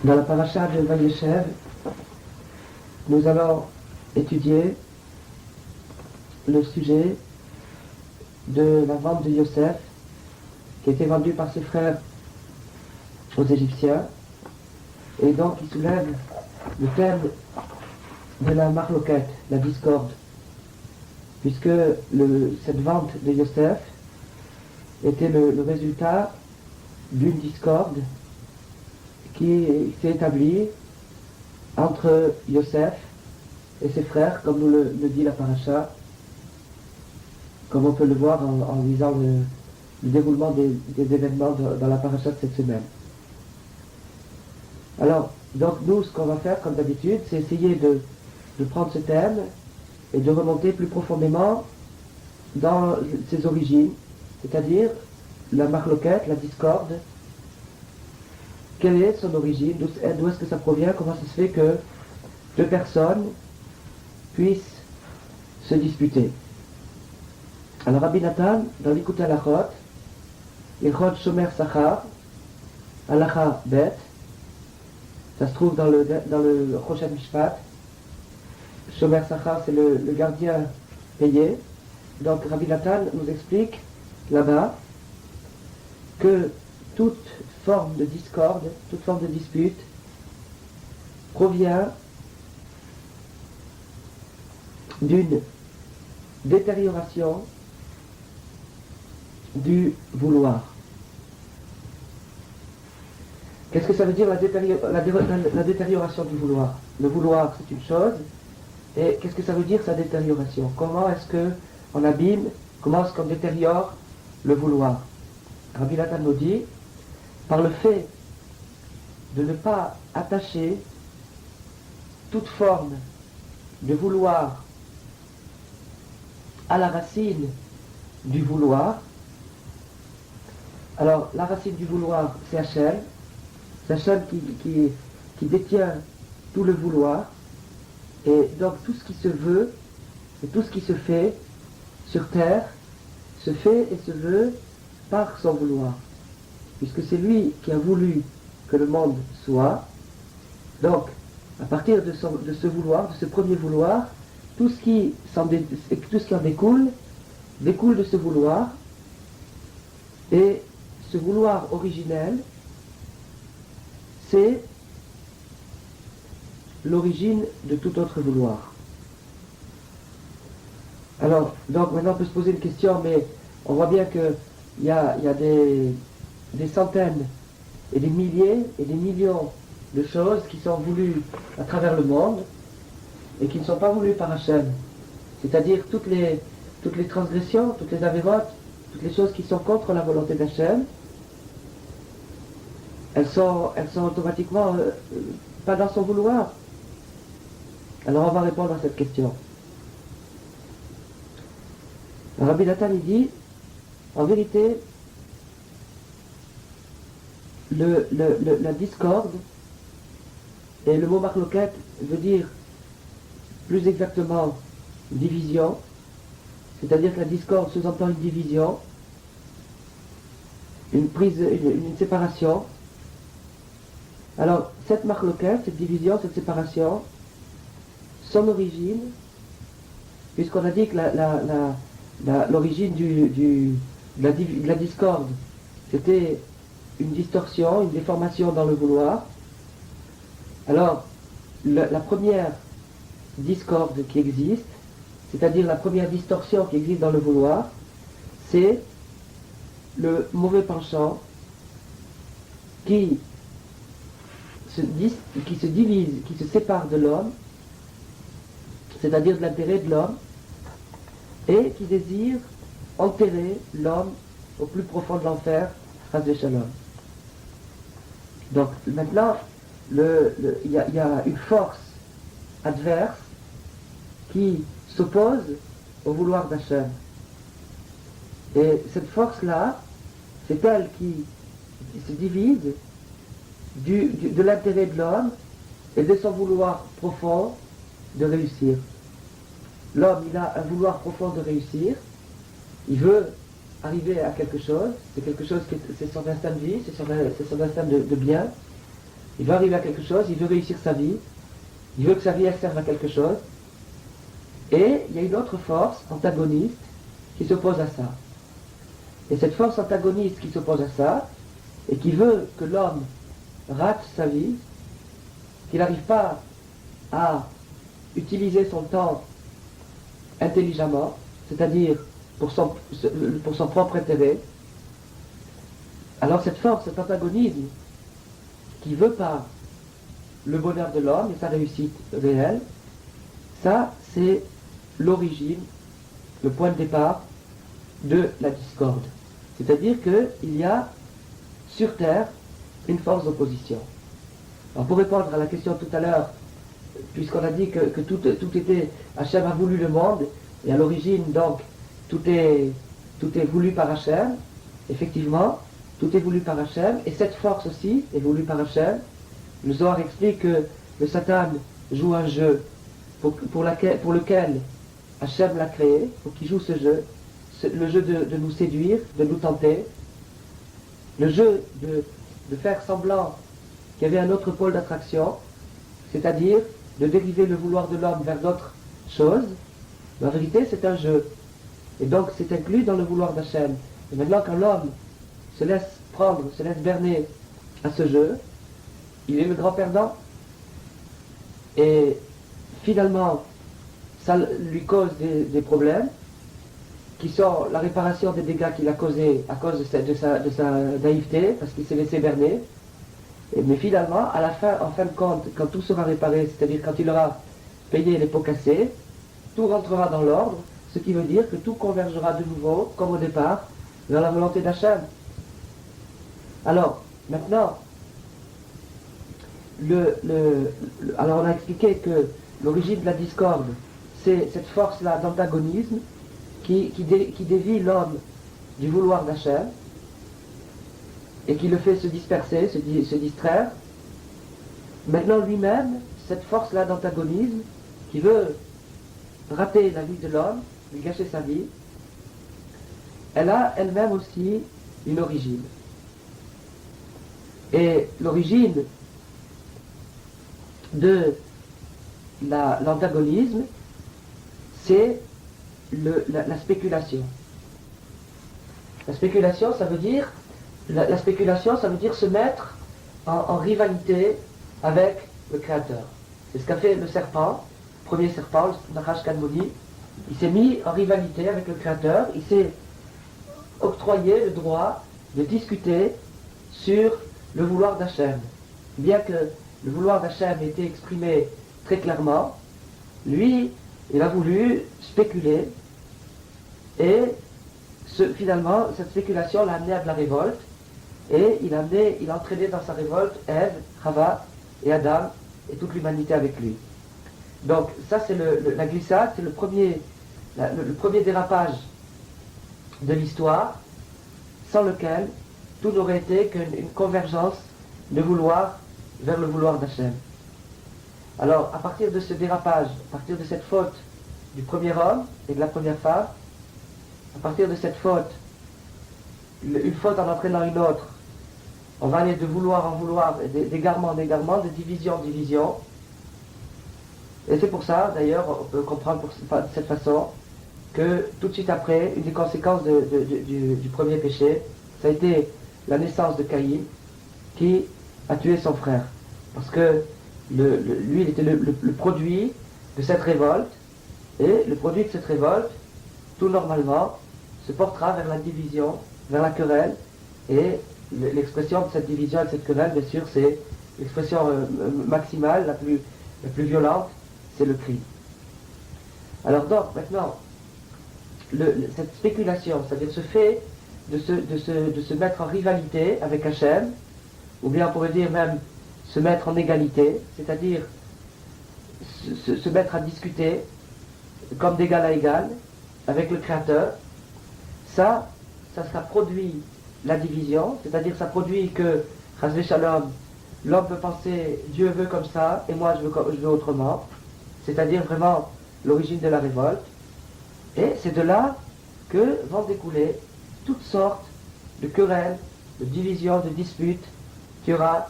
Dans la paracha de Vayeshev, nous allons étudier le sujet de la vente de Yosef, qui a été vendu par ses frères aux Égyptiens, et donc il soulève le thème de la marloquette, la discorde, puisque cette vente de Yosef était le résultat d'une discorde qui s'est établie entre Yosef et ses frères, comme nous le dit la paracha, comme on peut le voir en lisant le déroulement des événements dans la paracha de cette semaine. Alors, donc nous, ce qu'on va faire, comme d'habitude, c'est essayer de prendre ce thème et de remonter plus profondément dans ses origines, c'est-à-dire la marloquette, la discorde. Quelle est son origine, d'où est-ce que ça provient, comment ça se fait que deux personnes puissent se disputer. Alors Rabbi Nathan, dans l'Ikut Halachot, Ilchot Shomer Sachar, Halacha Bet, ça se trouve dans le Choshen Mishpat. Shomer Sachar, c'est le gardien payé. Donc Rabbi Nathan nous explique là-bas que toute forme de discorde, toute forme de dispute provient d'une détérioration du vouloir. Qu'est-ce que ça veut dire la détérioration du vouloir? Le vouloir, c'est une chose, et qu'est-ce que ça veut dire sa détérioration? Comment est-ce qu'on abîme, comment est-ce qu'on détériore le vouloir? Rabbi Nathan nous dit, par le fait de ne pas attacher toute forme de vouloir à la racine du vouloir. Alors, la racine du vouloir, c'est Hachem. C'est Hachem qui détient tout le vouloir. Et donc, tout ce qui se veut et tout ce qui se fait sur terre se fait et se veut par son vouloir. Puisque c'est lui qui a voulu que le monde soit. Donc, à partir de ce vouloir, de ce premier vouloir, tout ce qui en découle de ce vouloir. Et ce vouloir originel, c'est l'origine de tout autre vouloir. Alors, donc maintenant on peut se poser une question, mais on voit bien qu'il y a des centaines et des milliers et des millions de choses qui sont voulues à travers le monde et qui ne sont pas voulues par Hachem. C'est-à-dire toutes les transgressions, toutes les avérotes, toutes les choses qui sont contre la volonté d'Hachem, elles sont automatiquement pas dans son vouloir. Alors on va répondre à cette question. Rabbi Nathan il dit, en vérité, la discorde, et le mot marloquette veut dire plus exactement division, c'est-à-dire que la discorde sous-entend une division, une séparation. Alors, cette marloquette, cette division, cette séparation, son origine, puisqu'on a dit que l'origine de la discorde, c'était une distorsion, une déformation dans le vouloir. Alors, la première discorde qui existe, c'est-à-dire la première distorsion qui existe dans le vouloir, c'est le mauvais penchant qui se divise, qui se sépare de l'homme, c'est-à-dire de l'intérêt de l'homme, et qui désire enterrer l'homme au plus profond de l'enfer, Chas v'Shalom. Donc maintenant, il y a une force adverse qui s'oppose au vouloir d'Hachem. Et cette force-là, c'est elle qui se divise de l'intérêt de l'homme et de son vouloir profond de réussir. L'homme, il a un vouloir profond de réussir, il veut arriver à quelque chose, c'est quelque chose c'est son instinct de vie, c'est son instinct de bien, Il veut arriver à quelque chose, il veut réussir sa vie, il veut que sa vie elle serve à quelque chose. Et il y a une autre force antagoniste qui s'oppose à ça. Et cette force antagoniste qui s'oppose à ça, et qui veut que l'homme rate sa vie, qu'il n'arrive pas à utiliser son temps intelligemment, c'est-à-dire pour son propre intérêt, alors cette force, cet antagonisme qui ne veut pas le bonheur de l'homme et sa réussite réelle, ça c'est l'origine, le point de départ de la discorde. C'est-à-dire qu'il y a sur Terre une force d'opposition. Alors pour répondre à la question tout à l'heure, puisqu'on a dit que tout était, Hachem a voulu le monde, et à l'origine donc tout est voulu par Hachem, effectivement, tout est voulu par Hachem, et cette force aussi est voulue par Hachem. Le Zohar explique que le Satan joue un jeu pour lequel Hachem l'a créé, pour qu'il joue ce jeu, le jeu de nous séduire, de nous tenter, le jeu de faire semblant qu'il y avait un autre pôle d'attraction, c'est-à-dire de dériver le vouloir de l'homme vers d'autres choses. Mais en vérité, c'est un jeu. Et donc, c'est inclus dans le vouloir d'Hachem. Et maintenant, quand l'homme se laisse prendre, se laisse berner à ce jeu, il est le grand perdant. Et finalement, ça lui cause des problèmes qui sont la réparation des dégâts qu'il a causés à cause de sa naïveté, parce qu'il s'est laissé berner. Mais finalement, à la fin, en fin de compte, quand tout sera réparé, c'est-à-dire quand il aura payé les pots cassés, tout rentrera dans l'ordre, ce qui veut dire que tout convergera de nouveau, comme au départ, vers la volonté d'Hachem. Alors, maintenant, alors on a expliqué que l'origine de la discorde, c'est cette force-là d'antagonisme qui dévie l'homme du vouloir d'Hachem et qui le fait se disperser, se distraire. Maintenant lui-même, cette force-là d'antagonisme qui veut rater la vie de l'homme, lui gâcher sa vie, elle a elle-même aussi une origine. Et l'origine de l'antagonisme, c'est la spéculation. La spéculation, ça veut dire se mettre en rivalité avec le Créateur. C'est ce qu'a fait le serpent, le premier serpent, le Nachash Kadmoni. Il s'est mis en rivalité avec le Créateur, il s'est octroyé le droit de discuter sur le vouloir d'Hachem. Bien que le vouloir d'Hachem ait été exprimé très clairement, lui, il a voulu spéculer et finalement, cette spéculation l'a amené à de la révolte et il a entraîné dans sa révolte Ève, Chava et Adam et toute l'humanité avec lui. Donc ça c'est la glissade, c'est le premier dérapage de l'histoire sans lequel tout n'aurait été qu'une convergence de vouloir vers le vouloir d'Hachem. Alors à partir de ce dérapage, à partir de cette faute du premier homme et de la première femme, à partir de cette faute, une faute en entraînant une autre, on va aller de vouloir en vouloir, d'égarement en égarement, de division en division. Et c'est pour ça, d'ailleurs, on peut comprendre de cette façon, que tout de suite après, une des conséquences du premier péché, ça a été la naissance de Caïn, qui a tué son frère. Parce que lui, il était le produit de cette révolte, et le produit de cette révolte, tout normalement, se portera vers la division, vers la querelle, et l'expression de cette division et de cette querelle, bien sûr, c'est l'expression maximale, la plus violente, c'est le cri. Alors donc, maintenant, cette spéculation, c'est-à-dire ce fait de se mettre en rivalité avec Hachem, ou bien on pourrait dire même se mettre en égalité, c'est-à-dire se mettre à discuter comme d'égal à égal avec le Créateur, ça produit la division, c'est-à-dire ça produit que, Chasvé Shalom, l'homme peut penser Dieu veut comme ça et moi je veux autrement, c'est-à-dire vraiment l'origine de la révolte, et c'est de là que vont découler toutes sortes de querelles, de divisions, de disputes qu'il y aura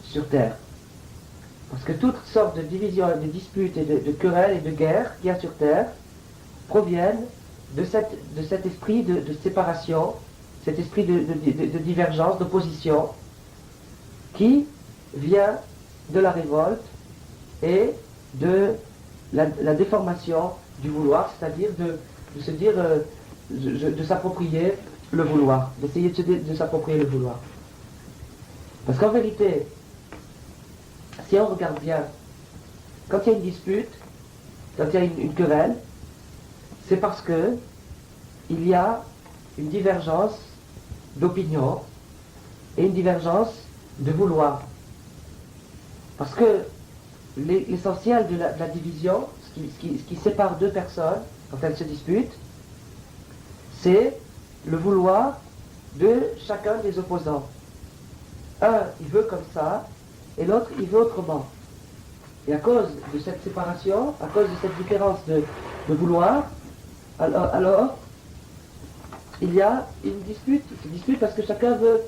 sur terre. Parce que toutes sortes de divisions, de disputes et de querelles et de guerres qu'il y a sur terre proviennent de cet esprit de séparation, cet esprit de divergence, d'opposition, qui vient de la révolte et de la déformation du vouloir, c'est-à-dire de se dire, de s'approprier le vouloir, d'essayer de s'approprier le vouloir. Parce qu'en vérité, si on regarde bien, quand il y a une dispute, quand il y a une querelle, c'est parce que il y a une divergence d'opinion et une divergence de vouloir. Parce que l'essentiel de la division, ce qui sépare deux personnes quand elles se disputent, c'est le vouloir de chacun des opposants. Un, il veut comme ça, et l'autre, il veut autrement. Et à cause de cette séparation, à cause de cette différence de vouloir, alors, il y a une dispute. Une dispute parce que chacun veut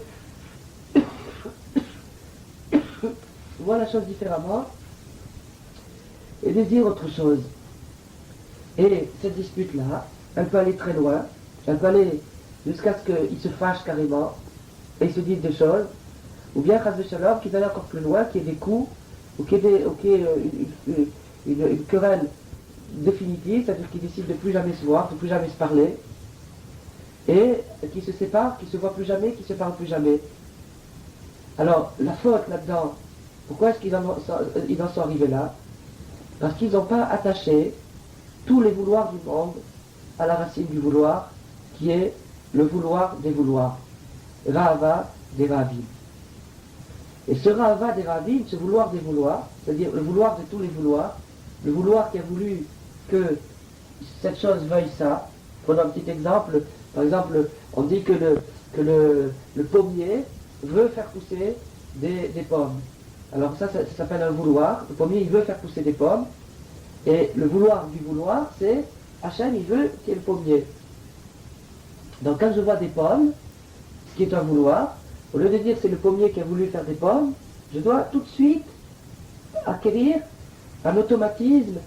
voir la chose différemment et désire autre chose. Et cette dispute-là, elle peut aller très loin, elle peut aller jusqu'à ce qu'ils se fâchent carrément et ils se disent des choses, ou bien, chas v'shalom, qu'ils aillent encore plus loin, qu'il y ait des coups, ou qu'il y ait une querelle définitive, c'est-à-dire qu'ils décident de plus jamais se voir, de plus jamais se parler, et qui se séparent, qui se voient plus jamais, qui se parlent plus jamais. Alors, la faute là-dedans, pourquoi est-ce qu'ils en sont arrivés là? Parce qu'ils n'ont pas attaché tous les vouloirs du monde à la racine du vouloir, qui est le vouloir des vouloirs. Rahava des Ravim. Et ce Rahava des Ravim, ce vouloir des vouloirs, c'est-à-dire le vouloir de tous les vouloirs, le vouloir qui a voulu que cette chose veuille ça. Prenons un petit exemple. Par exemple, on dit que le pommier veut faire pousser des pommes. Alors ça s'appelle un vouloir. Le pommier, il veut faire pousser des pommes. Et le vouloir du vouloir, c'est Hachem, il veut qu'il y ait le pommier. Donc quand je vois des pommes, ce qui est un vouloir, au lieu de dire c'est le pommier qui a voulu faire des pommes, je dois tout de suite acquérir un automatisme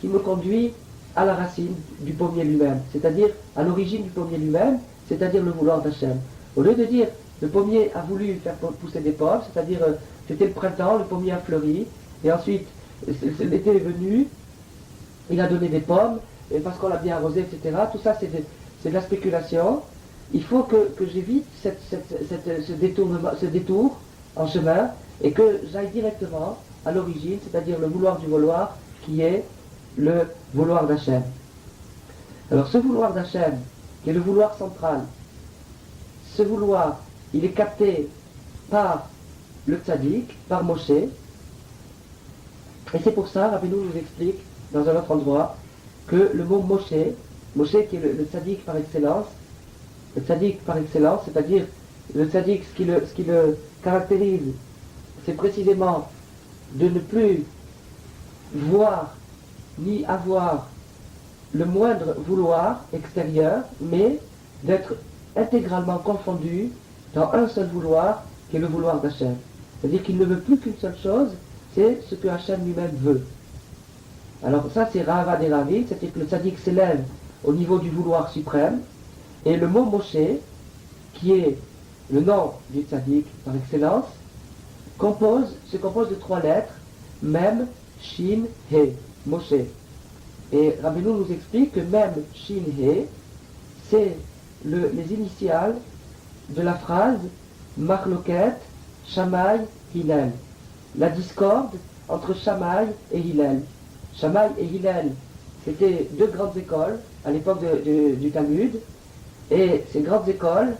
qui me conduit à la racine du pommier lui-même, c'est-à-dire à l'origine du pommier lui-même, c'est-à-dire le vouloir d'Hachem. Au lieu de dire le pommier a voulu faire pousser des pommes, c'est-à-dire c'était le printemps, le pommier a fleuri, et ensuite l'été est venu, il a donné des pommes, et parce qu'on l'a bien arrosé, etc. Tout ça c'est de la spéculation. Il faut que j'évite ce détour en chemin, et que j'aille directement à l'origine, c'est-à-dire le vouloir du vouloir, qui est le vouloir d'Hachem. Alors ce vouloir d'Hachem, qui est le vouloir central, ce vouloir, il est capté par le tzaddik, par Moshe, et c'est pour ça, Rabbeinu nous explique dans un autre endroit, que le mot Moshe qui est le tzaddik par excellence, c'est-à-dire le tzaddik, ce qui le caractérise, c'est précisément de ne plus voir ni avoir le moindre vouloir extérieur, mais d'être intégralement confondu dans un seul vouloir, qui est le vouloir d'Hachem. C'est-à-dire qu'il ne veut plus qu'une seule chose, c'est ce que Hachem lui-même veut. Alors ça c'est Rahava des Ravim, c'est-à-dire que le tzaddik s'élève au niveau du vouloir suprême, et le mot Moshe, qui est le nom du tzaddik par excellence, se compose de 3 lettres, Mem, Shin, He, Moshe. Et Rabbeinu nous explique que Mem, Shin, He, c'est les initiales de la phrase Machloket, Shammai, Hillel. La discorde entre Shammai et Hillel. Shammai et Hillel, c'était 2 grandes écoles à l'époque du Talmud, et ces grandes écoles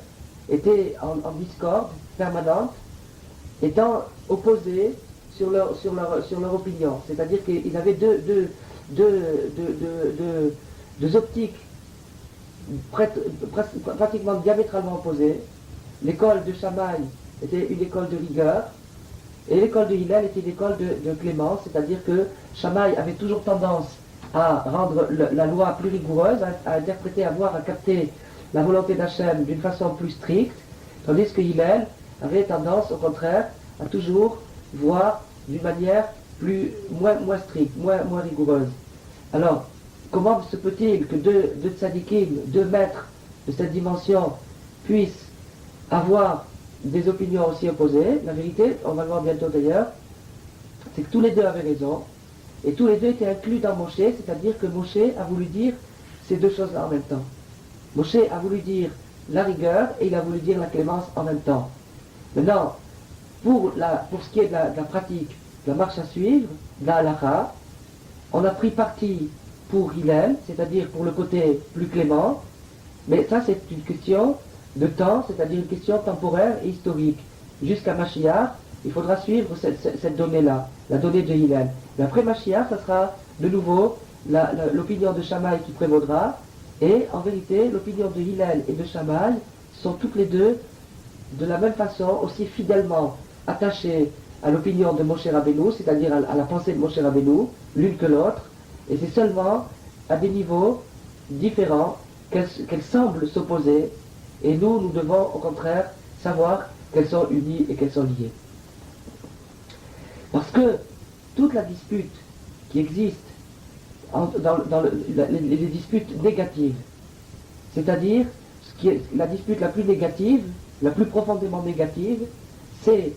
étaient en discorde permanente, étant opposées sur leur opinion. C'est-à-dire qu'ils avaient deux optiques pratiquement diamétralement opposées. L'école de Shammai était une école de rigueur, et l'école de Hillel était une école de clémence, c'est-à-dire que Shammai avait toujours tendance à rendre la loi plus rigoureuse, à interpréter, à capter la volonté d'Hachem d'une façon plus stricte, tandis que Hillel avait tendance, au contraire, à toujours voir d'une manière moins stricte, moins rigoureuse. Alors, comment se peut-il que deux tzadikim, deux maîtres de cette dimension, puissent avoir des opinions aussi opposées? La vérité, on va le voir bientôt d'ailleurs, c'est que tous les deux avaient raison, et tous les deux étaient inclus dans Moshe, c'est-à-dire que Moshe a voulu dire ces deux choses-là en même temps. Moshe a voulu dire la rigueur et il a voulu dire la clémence en même temps. Maintenant, pour ce qui est de la pratique, de la marche à suivre, de la halakha, on a pris parti pour Hillel, c'est-à-dire pour le côté plus clément, mais ça c'est une question de temps, c'est-à-dire une question temporaire et historique. Jusqu'à Mashiach, il faudra suivre cette donnée-là, la donnée de Hillel. Mais après Mashiach, ça sera de nouveau l'opinion de Shammai qui prévaudra, et en vérité, l'opinion de Hillel et de Shammai sont toutes les deux de la même façon, aussi fidèlement attachées à l'opinion de Moshe Rabbeinu, c'est-à-dire à la pensée de Moshe Rabbeinu, l'une que l'autre, et c'est seulement à des niveaux différents qu'elles semblent s'opposer, et nous devons au contraire savoir qu'elles sont unies et qu'elles sont liées. Parce que toute la dispute qui existe dans les disputes négatives, c'est-à-dire la dispute la plus négative, la plus profondément négative, c'est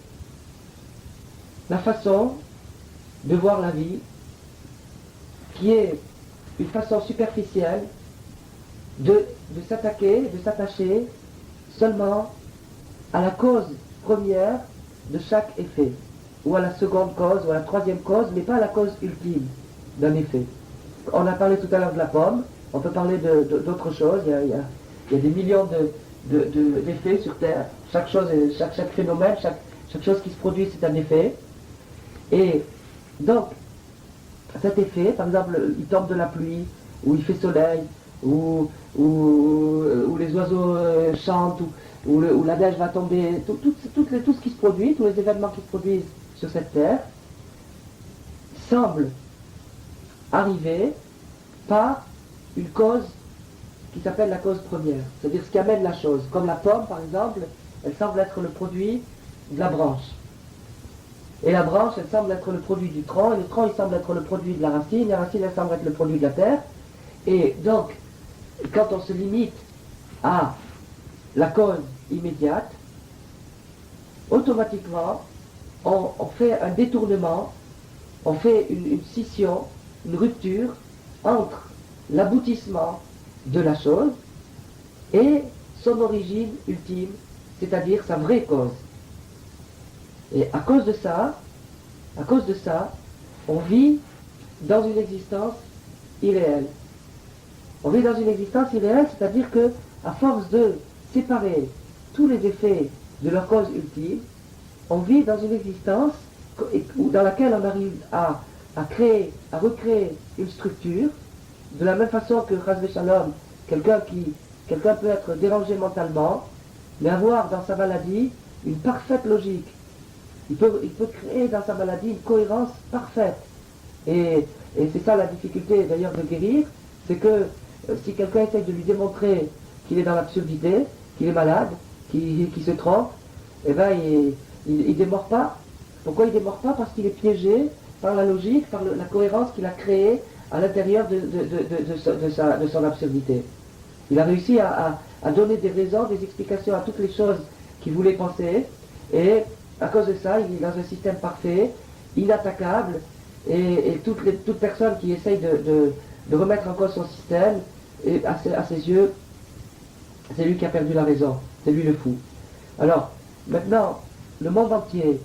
la façon de voir la vie qui est une façon superficielle de s'attacher seulement à la cause première de chaque effet, ou à la seconde cause, ou à la troisième cause, mais pas à la cause ultime d'un effet. On a parlé tout à l'heure de la pomme, on peut parler d'autres choses, il y a des millions d'effets sur Terre, chaque phénomène, chaque chose qui se produit, c'est un effet. Et donc, cet effet, par exemple, il tombe de la pluie, ou il fait soleil, ou les oiseaux chantent, ou la neige va tomber, tout ce qui se produit, tous les événements qui se produisent sur cette terre, semblent arriver par une cause qui s'appelle la cause première, c'est-à-dire ce qui amène la chose. Comme la pomme, par exemple, elle semble être le produit de la branche. Et la branche, elle semble être le produit du tronc, et le tronc, il semble être le produit de la racine, elle semble être le produit de la terre. Et donc, quand on se limite à la cause immédiate, automatiquement, on fait un détournement, on fait une scission, une rupture entre l'aboutissement de la chose et son origine ultime, c'est-à-dire sa vraie cause. Et à cause de ça, on vit dans une existence irréelle. On vit dans une existence irréelle, c'est-à-dire que, à force de séparer tous les effets de leur cause ultime, on vit dans une existence dans laquelle on arrive à recréer une structure, de la même façon que Chas v'Shalom, quelqu'un peut être dérangé mentalement, mais avoir dans sa maladie une parfaite logique. Il peut créer dans sa maladie une cohérence parfaite. Et c'est ça la difficulté d'ailleurs de guérir, c'est que si quelqu'un essaie de lui démontrer qu'il est dans l'absurdité, qu'il est malade, qu'il se trompe, eh bien il démord pas. Pourquoi il démord pas? Parce qu'il est piégé par la logique, par la cohérence qu'il a créée à l'intérieur de son absurdité. Il a réussi à donner des raisons, des explications à toutes les choses qu'il voulait penser, et à cause de ça, il est dans un système parfait, inattaquable, et toute personne qui essaye de remettre en cause son système, et à ses yeux, c'est lui qui a perdu la raison, c'est lui le fou. Alors, maintenant, le monde entier,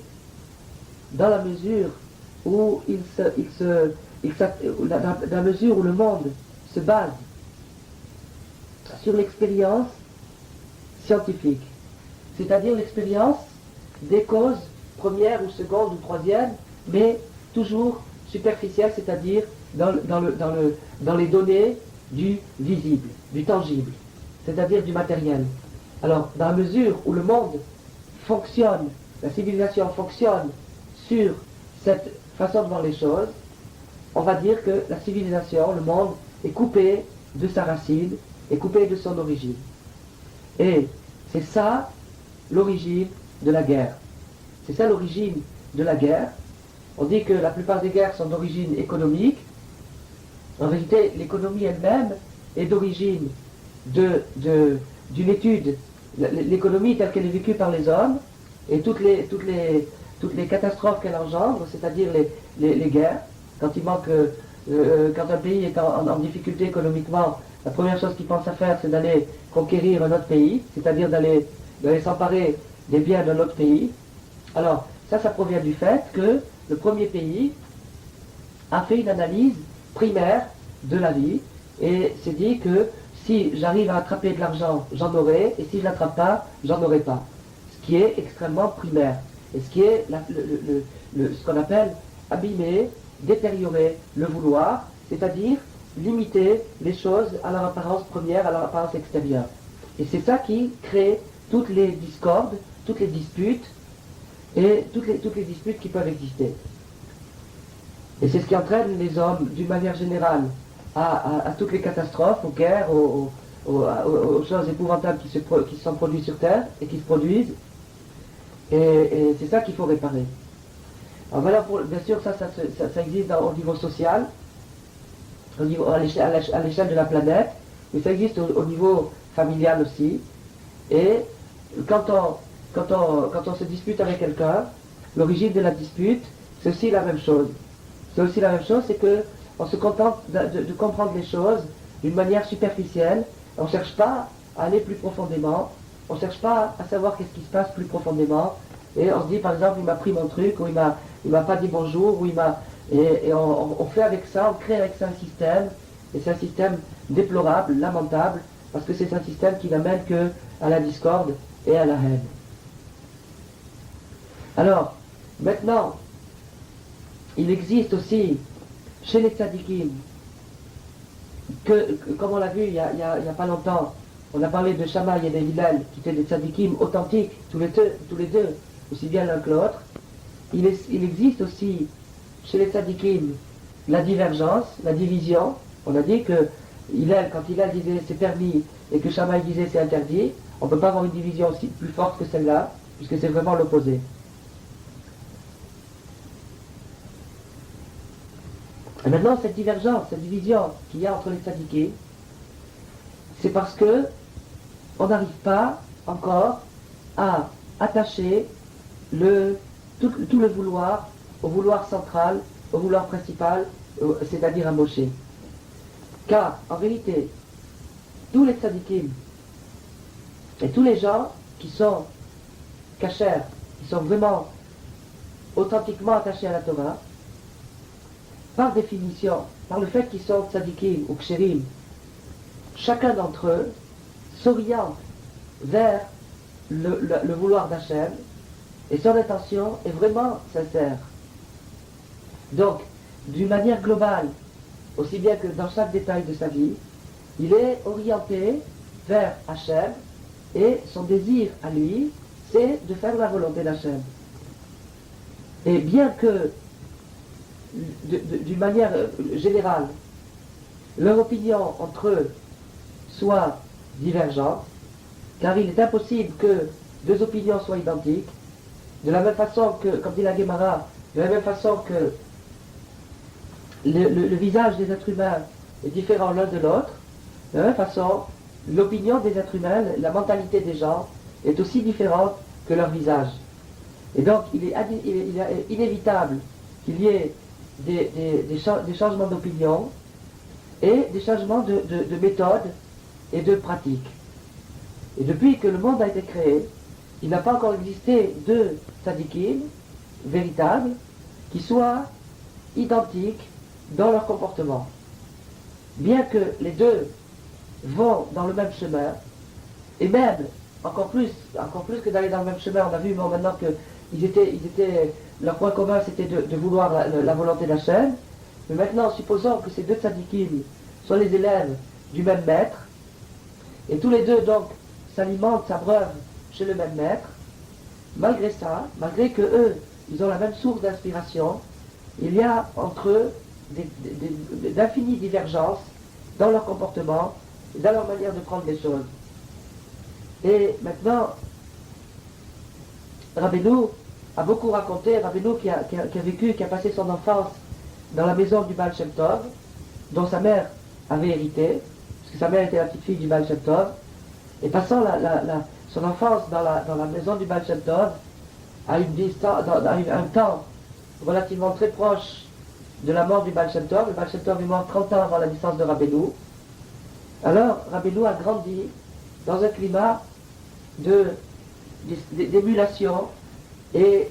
dans la mesure où dans la mesure où le monde se base sur l'expérience scientifique, c'est-à-dire l'expérience des causes premières ou secondes ou troisièmes, mais toujours superficielles, c'est-à-dire dans les données du visible, du tangible, c'est-à-dire du matériel. Alors, dans la mesure où le monde fonctionne, la civilisation fonctionne sur cette façon de voir les choses, on va dire que la civilisation, le monde, est coupé de sa racine, est coupé de son origine. Et c'est ça l'origine de la guerre. C'est ça l'origine de la guerre, on dit que la plupart des guerres sont d'origine économique. En vérité, l'économie elle-même est d'origine d'une étude. L'économie telle qu'elle est vécue par les hommes et toutes les catastrophes qu'elle engendre, c'est-à-dire les guerres, quand il manque, quand un pays est en difficulté économiquement, la première chose qu'il pense à faire, c'est d'aller conquérir un autre pays, c'est-à-dire d'aller s'emparer des biens d'un autre pays. Alors, ça provient du fait que le premier pays a fait une analyse primaire de la vie et s'est dit que si j'arrive à attraper de l'argent, j'en aurai, et si je ne l'attrape pas, j'en aurai pas. Ce qui est extrêmement primaire, et ce qui est ce qu'on appelle abîmer, détériorer le vouloir, c'est-à-dire limiter les choses à leur apparence première, à leur apparence extérieure. Et c'est ça qui crée toutes les discordes, toutes les disputes, et toutes les disputes qui peuvent exister. Et c'est ce qui entraîne les hommes, d'une manière générale, à toutes les catastrophes, aux guerres, aux choses épouvantables qui sont produites sur Terre et qui se produisent. Et c'est ça qu'il faut réparer. Alors voilà, bien sûr, ça existe au niveau social, à l'échelle de la planète, mais ça existe au niveau familial aussi. Et quand on se dispute avec quelqu'un, l'origine de la dispute, c'est aussi la même chose. C'est aussi la même chose, c'est qu'on se contente de comprendre les choses d'une manière superficielle. On ne cherche pas à aller plus profondément. On ne cherche pas à savoir qu'est-ce qui se passe plus profondément. Et on se dit, par exemple, il m'a pris mon truc, ou il m'a pas dit bonjour, ou et on fait avec ça, on crée avec ça un système. Et c'est un système déplorable, lamentable, parce que c'est un système qui n'amène que à la discorde et à la haine. Alors, maintenant, il existe aussi chez les tzadikim, comme on l'a vu il y a pas longtemps, on a parlé de Shammai et de Hillel, qui étaient des tzadikim authentiques, tous les deux, aussi bien l'un que l'autre. Il existe aussi chez les tzadikim la divergence, la division. On a dit que Hillel, quand Hillel disait c'est permis et que Shammai disait c'est interdit, on ne peut pas avoir une division aussi plus forte que celle-là, puisque c'est vraiment l'opposé. Et maintenant, cette divergence, cette division qu'il y a entre les tzadikim, c'est parce que on n'arrive pas encore à attacher tout le vouloir au vouloir central, au vouloir principal, c'est-à-dire à Moshe. Car, en vérité, tous les tzadikim et tous les gens qui sont cachers, qui sont vraiment authentiquement attachés à la Torah, par définition, par le fait qu'ils sont tzadikim ou kshérim, chacun d'entre eux s'oriente vers le vouloir d'Hachem et son intention est vraiment sincère. Donc, d'une manière globale, aussi bien que dans chaque détail de sa vie, il est orienté vers Hachem et son désir à lui, c'est de faire la volonté d'Hachem. Et bien que d'une manière générale, leur opinion entre eux soit divergente, car il est impossible que deux opinions soient identiques, de la même façon que, comme dit la Gemara, de la même façon que le visage des êtres humains est différent l'un de l'autre, de la même façon, l'opinion des êtres humains, la mentalité des gens, est aussi différente que leur visage. Et donc, il est inévitable qu'il y ait des changements d'opinion et des changements de méthode et de pratique. Et depuis que le monde a été créé, il n'a pas encore existé deux tzadikim véritables qui soient identiques dans leur comportement. Bien que les deux vont dans le même chemin, et même, encore plus que d'aller dans le même chemin, on a vu maintenant que leur point commun c'était de vouloir la volonté d'Hachem, mais maintenant supposons que ces deux tzadikim sont les élèves du même maître, et tous les deux donc s'alimentent, s'abreuvent chez le même maître, malgré ça, malgré que eux, ils ont la même source d'inspiration, il y a entre eux d'infinies divergences dans leur comportement, dans leur manière de prendre les choses. Et maintenant, Rabbeinu a beaucoup raconté, Rabbeinu qui a vécu, qui a passé son enfance dans la maison du Baal Shem Tov, dont sa mère avait hérité, parce que sa mère était la petite fille du Baal Shem Tov, et passant son enfance dans la maison du Baal Shem Tov, à un temps relativement très proche de la mort du Baal Shem Tov. Le Baal Shem Tov est mort 30 ans avant la naissance de Rabbeinu. Alors Rabbeinu a grandi dans un climat d'émulation et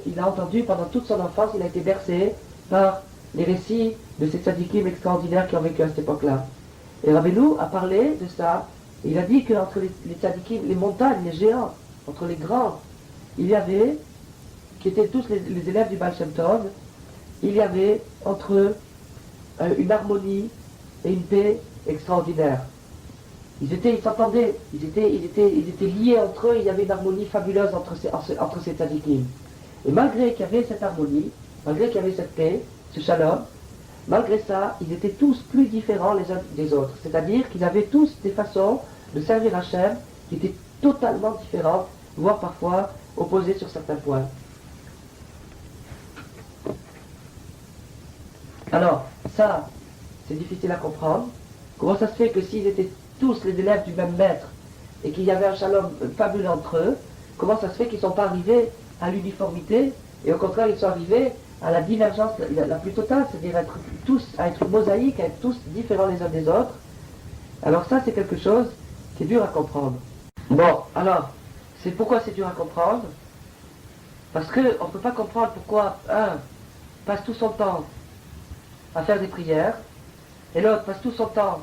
il a entendu pendant toute son enfance, il a été bercé par les récits de ces tzadikim extraordinaires qui ont vécu à cette époque-là. Et Rabbeinu a parlé de ça. Il a dit qu'entre les tzadikim, les montagnes, les géants, entre les grands, il y avait, qui étaient tous les élèves du Baal Shem Tov, il y avait entre eux une harmonie et une paix extraordinaire. Ils s'entendaient, ils étaient liés entre eux, il y avait une harmonie fabuleuse entre ces tzadikim. Et malgré qu'il y avait cette harmonie, malgré qu'il y avait cette paix, ce shalom, malgré ça, ils étaient tous plus différents les uns des autres. C'est-à-dire qu'ils avaient tous des façons de servir Hachem qui étaient totalement différentes, voire parfois opposées sur certains points. Alors, ça, c'est difficile à comprendre. Comment ça se fait que s'ils étaient tous les élèves du même maître et qu'il y avait un shalom fabuleux entre eux, comment ça se fait qu'ils ne sont pas arrivés à l'uniformité et au contraire ils sont arrivés à la divergence la plus totale, c'est-à-dire à être mosaïque, à être tous différents les uns des autres. Alors ça, c'est quelque chose qui est dur à comprendre. Bon, alors, pourquoi c'est dur à comprendre? Parce qu'on ne peut pas comprendre pourquoi un passe tout son temps à faire des prières, et l'autre passe tout son temps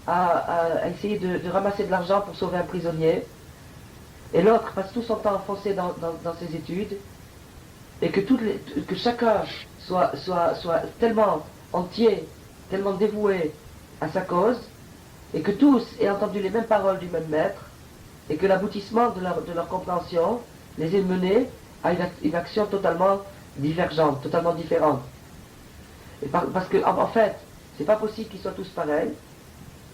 à essayer de ramasser de l'argent pour sauver un prisonnier, et l'autre passe tout son temps à foncer dans ses études, et que chacun soit tellement entier, tellement dévoué à sa cause, et que tous aient entendu les mêmes paroles du même maître, et que l'aboutissement de leur compréhension les ait menés à une action totalement divergente, totalement différente. Parce que en fait, c'est pas possible qu'ils soient tous pareils,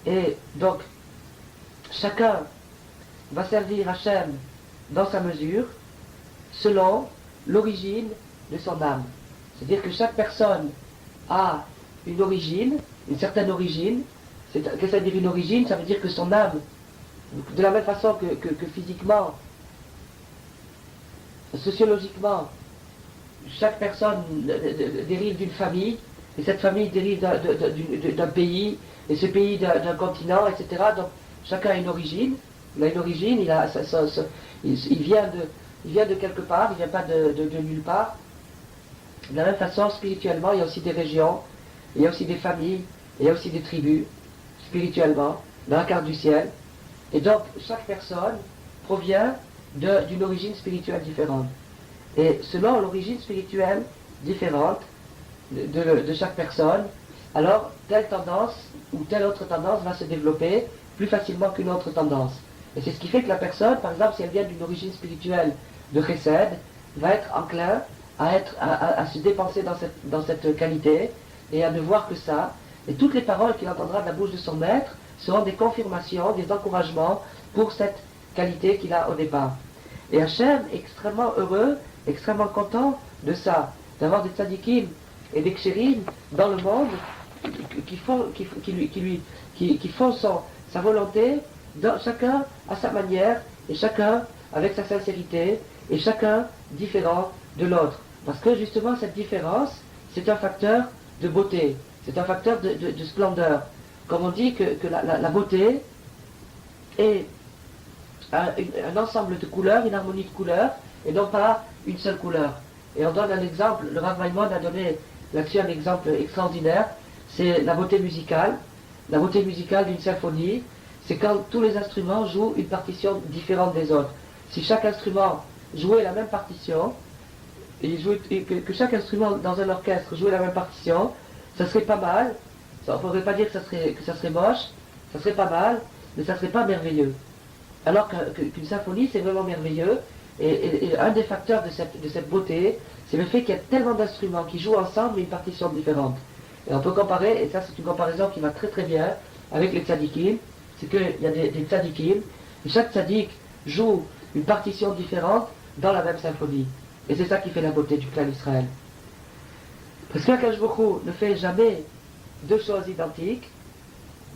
et donc chacun va servir Hachem dans sa mesure, selon l'origine de son âme. C'est-à-dire que chaque personne a une origine, une certaine origine. Qu'est-ce que ça veut dire une origine? Ça veut dire que son âme, de la même façon que physiquement, sociologiquement, chaque personne dérive d'une famille, et cette famille dérive d'un pays, et ce pays d'un continent, etc. Donc chacun a une origine. Il a une origine, il vient de quelque part, il ne vient pas de nulle part. De la même façon, spirituellement, il y a aussi des régions, il y a aussi des familles, il y a aussi des tribus, spirituellement, dans la carte du ciel. Et donc, chaque personne provient d'une origine spirituelle différente. Et selon l'origine spirituelle différente de chaque personne, alors telle tendance ou telle autre tendance va se développer plus facilement qu'une autre tendance. Et c'est ce qui fait que la personne, par exemple, si elle vient d'une origine spirituelle de chesed, va être enclin à se dépenser dans cette qualité et à ne voir que ça. Et toutes les paroles qu'il entendra de la bouche de son maître seront des confirmations, des encouragements pour cette qualité qu'il a au départ. Et Hachem est extrêmement heureux, extrêmement content de ça, d'avoir des tzadikim et des kshérim dans le monde qui font sa volonté, chacun à sa manière, et chacun avec sa sincérité, et chacun différent de l'autre. Parce que justement cette différence, c'est un facteur de beauté, c'est un facteur de splendeur. Comme on dit que la beauté est un ensemble de couleurs, une harmonie de couleurs, et non pas une seule couleur. Et on donne un exemple, le Rav Maimon a donné là-dessus un exemple extraordinaire, c'est la beauté musicale. La beauté musicale d'une symphonie, c'est quand tous les instruments jouent une partition différente des autres. Si chaque instrument jouait la même partition, et que chaque instrument dans un orchestre jouait la même partition, ça serait pas mal. On ne pourrait pas dire que ça serait moche, ça serait pas mal, mais ça serait pas merveilleux. Alors qu'une symphonie, c'est vraiment merveilleux, et un des facteurs de cette beauté, c'est le fait qu'il y a tellement d'instruments qui jouent ensemble, mais une partition différente. Et on peut comparer, et ça c'est une comparaison qui va très très bien avec les tzadikim, c'est qu'il y a des tzadikim, et chaque tzadik joue une partition différente dans la même symphonie. Et c'est ça qui fait la beauté du clan d'Israël. Parce qu'Akadosh Baruch Hu ne fait jamais deux choses identiques,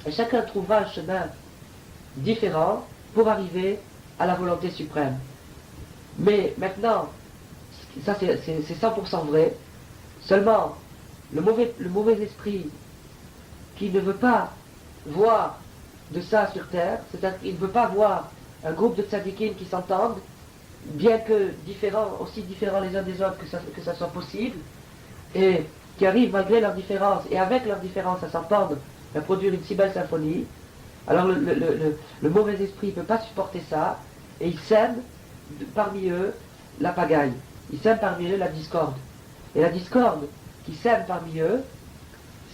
et chacun trouvera un chemin différent pour arriver à la volonté suprême. Mais maintenant, ça c'est 100% vrai, seulement le mauvais esprit qui ne veut pas voir de ça sur terre, c'est-à-dire qu'il ne veut pas voir un groupe de tzadikim qui s'entendent, bien que différents, aussi différents les uns des autres que ça soit possible, et qui arrivent malgré leurs différences, et avec leurs différences à s'entendre, à produire une si belle symphonie. Alors le mauvais esprit ne peut pas supporter ça, et il sème parmi eux la pagaille, il sème parmi eux la discorde. Et la discorde qui sème parmi eux,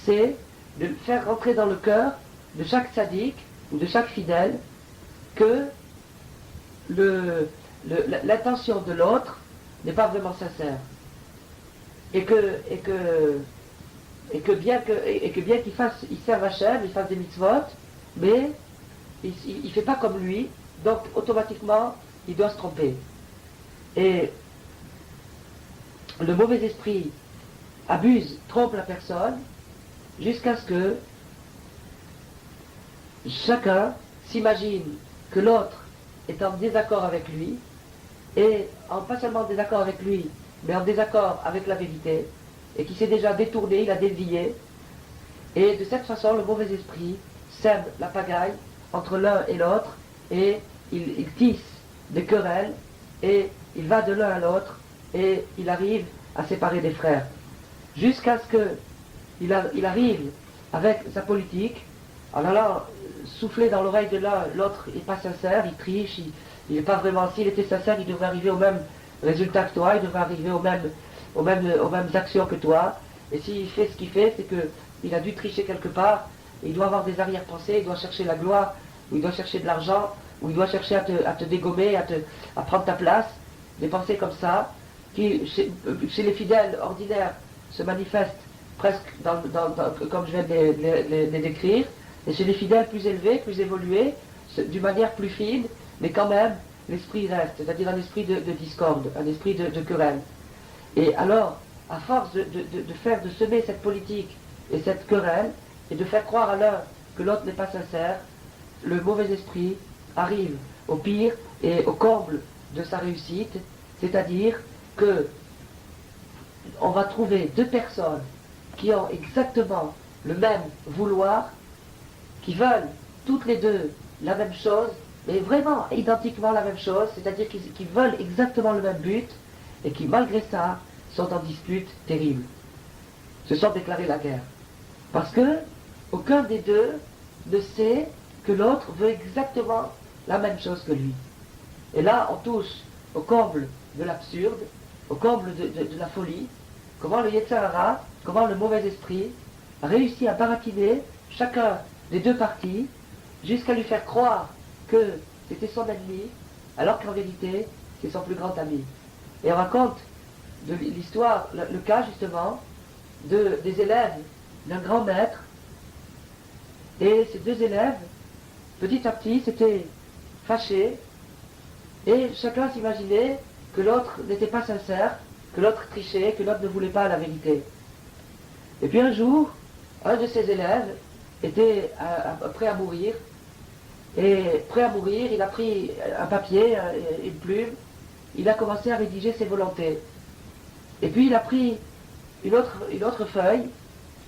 c'est de faire rentrer dans le cœur de chaque tzaddik ou de chaque fidèle que l'intention de l'autre n'est pas vraiment sincère. Et que bien qu'il serve Hachem, il fasse des mitzvot, mais il ne fait pas comme lui, donc automatiquement il doit se tromper. Et le mauvais esprit abuse, trompe la personne, jusqu'à ce que chacun s'imagine que l'autre est en désaccord avec lui, et pas seulement en désaccord avec lui, mais en désaccord avec la vérité, et qui s'est déjà détourné, il a dévié, et de cette façon le mauvais esprit sème la pagaille entre l'un et l'autre, et il tisse des querelles, et il va de l'un à l'autre, et il arrive à séparer des frères, jusqu'à ce qu'il arrive avec sa politique, en allant souffler dans l'oreille de l'un, l'autre n'est pas sincère, il triche, il n'est pas vraiment, s'il était sincère, il devrait arriver au même résultat que toi, il devrait arriver aux mêmes actions que toi, et s'il fait ce qu'il fait, c'est qu'il a dû tricher quelque part, et il doit avoir des arrière-pensées, il doit chercher la gloire, ou il doit chercher de l'argent, ou il doit chercher à te dégommer, à prendre ta place, des pensées comme ça, qui chez les fidèles ordinaires se manifestent presque comme je viens de les décrire, et chez les fidèles plus élevés, plus évolués, d'une manière plus fine, mais quand même, l'esprit reste, c'est-à-dire un esprit de discorde, un esprit de querelle. Et alors, à force de semer cette politique et cette querelle, et de faire croire à l'un que l'autre n'est pas sincère, le mauvais esprit arrive au pire et au comble de sa réussite, c'est-à-dire que on va trouver deux personnes qui ont exactement le même vouloir, qui veulent toutes les deux la même chose, mais vraiment identiquement la même chose, c'est-à-dire qu'ils veulent exactement le même but, et qui malgré ça sont en dispute terrible, se sont déclarés la guerre. Parce que aucun des deux ne sait que l'autre veut exactement la même chose que lui. Et là, on touche au comble de l'absurde, au comble de la folie, comment le Yetzer Hara, comment le mauvais esprit a réussi à baratiner chacun des deux parties, jusqu'à lui faire croire que c'était son ennemi, alors qu'en vérité, c'est son plus grand ami. Et on raconte de l'histoire, le cas justement, des élèves d'un grand maître, et ces deux élèves, petit à petit, s'étaient fâchés, et chacun s'imaginait que l'autre n'était pas sincère, que l'autre trichait, que l'autre ne voulait pas la vérité. Et puis un jour, un de ces élèves était prêt à mourir, et prêt à mourir, il a pris un papier, une plume, il a commencé à rédiger ses volontés. Et puis il a pris une autre feuille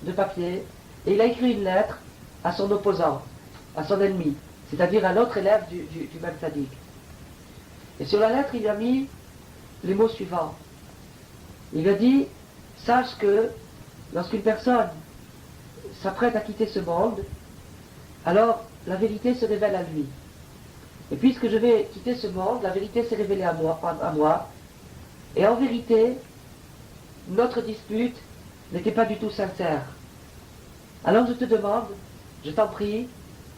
de papier, et il a écrit une lettre à son opposant, à son ennemi, c'est-à-dire à l'autre élève du même tzaddik. Et sur la lettre, il a mis les mots suivants. Il a dit, sache que lorsqu'une personne s'apprête à quitter ce monde, alors la vérité se révèle à lui. Et puisque je vais quitter ce monde, la vérité s'est révélée à moi. Et en vérité, notre dispute n'était pas du tout sincère. Alors je te demande, je t'en prie,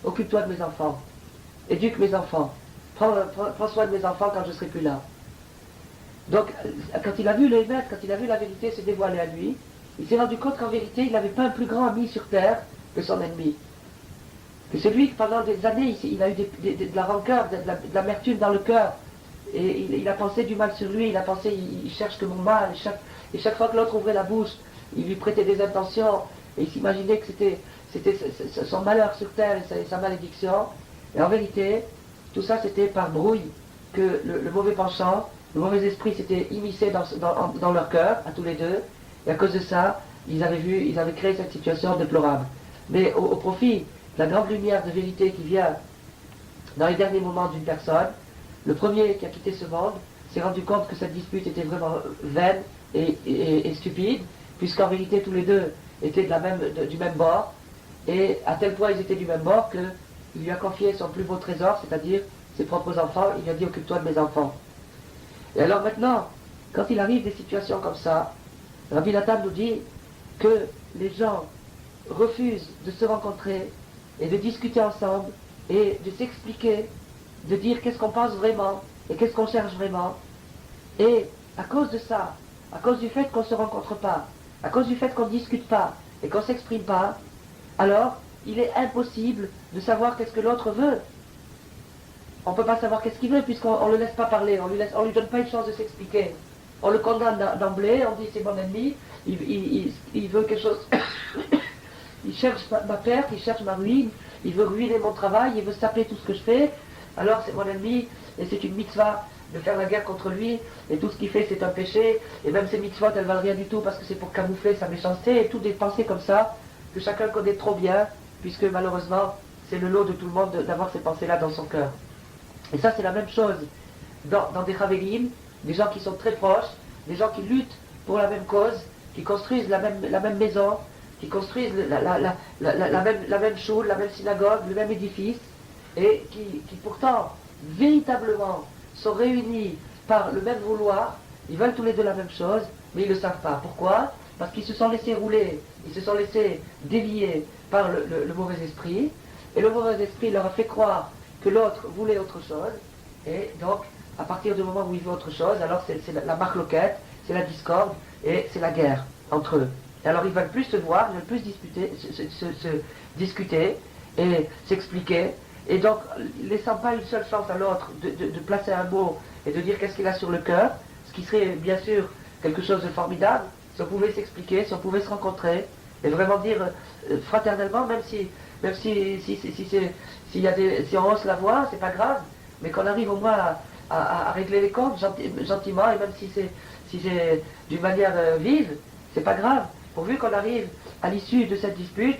occupe-toi de mes enfants, éduque mes enfants, prends soin de mes enfants quand je ne serai plus là. Donc, quand il a vu le maître, quand il a vu la vérité se dévoiler à lui, il s'est rendu compte qu'en vérité, il n'avait pas un plus grand ami sur terre que son ennemi. Que celui que pendant des années, il a eu de la rancœur, de l'amertume dans le cœur, et il a pensé du mal sur lui, il a pensé, il cherche que mon mal, et chaque fois que l'autre ouvrait la bouche, il lui prêtait des intentions, et il s'imaginait que c'était son malheur sur terre et sa malédiction. Et en vérité, tout ça c'était par brouille que le mauvais penchant, le mauvais esprit s'était immiscé dans leur cœur, à tous les deux, et à cause de ça, ils avaient créé cette situation déplorable. Mais au profit de la grande lumière de vérité qui vient dans les derniers moments d'une personne, le premier qui a quitté ce monde s'est rendu compte que cette dispute était vraiment vaine et stupide, puisqu'en vérité tous les deux étaient du même bord, et à tel point ils étaient du même bord qu'il lui a confié son plus beau trésor, c'est-à-dire ses propres enfants. Il lui a dit: occupe-toi de mes enfants. Et alors maintenant, quand il arrive des situations comme ça, Rabbi Nathan nous dit que les gens refusent de se rencontrer et de discuter ensemble et de s'expliquer, de dire qu'est-ce qu'on pense vraiment et qu'est-ce qu'on cherche vraiment. Et à cause de ça, à cause du fait qu'on ne se rencontre pas, à cause du fait qu'on ne discute pas et qu'on ne s'exprime pas, alors il est impossible de savoir qu'est-ce que l'autre veut. On ne peut pas savoir qu'est-ce qu'il veut puisqu'on ne le laisse pas parler, on lui donne pas une chance de s'expliquer. On le condamne d'emblée, on dit c'est mon ennemi, il veut quelque chose, il cherche ma perte, il cherche ma ruine, il veut ruiner mon travail, il veut saper tout ce que je fais, alors c'est mon ennemi et c'est une mitzvah de faire la guerre contre lui, et tout ce qu'il fait c'est un péché, et même ces mitzvot elles valent rien du tout parce que c'est pour camoufler sa méchanceté, et toutes des pensées comme ça que chacun connaît trop bien, puisque malheureusement c'est le lot de tout le monde d'avoir ces pensées-là dans son cœur. Et ça c'est la même chose dans des Chaverim, des gens qui sont très proches, des gens qui luttent pour la même cause, qui construisent la même maison, qui construisent la même choule, la même synagogue, le même édifice, et qui pourtant véritablement sont réunis par le même vouloir. Ils veulent tous les deux la même chose, mais ils ne le savent pas. Pourquoi? Parce qu'ils se sont laissés rouler, ils se sont laissés dévier par le mauvais esprit, et le mauvais esprit leur a fait croire que l'autre voulait autre chose, et donc à partir du moment où il veut autre chose, alors c'est la marloquette, c'est la discorde, et c'est la guerre entre eux. Et alors ils veulent plus se voir, ils veulent plus se discuter, et s'expliquer, et donc laissant pas une seule chance à l'autre de placer un mot et de dire qu'est-ce qu'il a sur le cœur, ce qui serait bien sûr quelque chose de formidable, si on pouvait s'expliquer, si on pouvait se rencontrer, et vraiment dire fraternellement, même si on hausse la voix, c'est pas grave, mais qu'on arrive au moins à régler les comptes gentiment, et même si c'est d'une manière vive, c'est pas grave, pourvu qu'on arrive à l'issue de cette dispute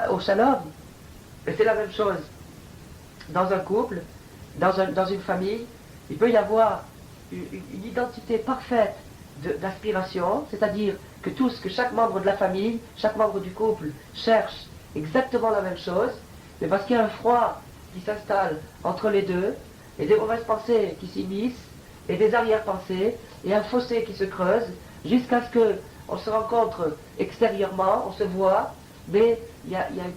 au shalom. Et c'est la même chose dans un couple, dans une famille. Il peut y avoir une identité parfaite d'aspiration, c'est-à-dire que chaque membre de la famille, chaque membre du couple cherche exactement la même chose, mais parce qu'il y a un froid qui s'installe entre les deux, et des mauvaises pensées qui s'immiscent, et des arrière-pensées, et un fossé qui se creuse, jusqu'à ce qu'on se rencontre extérieurement, on se voit, mais il y a une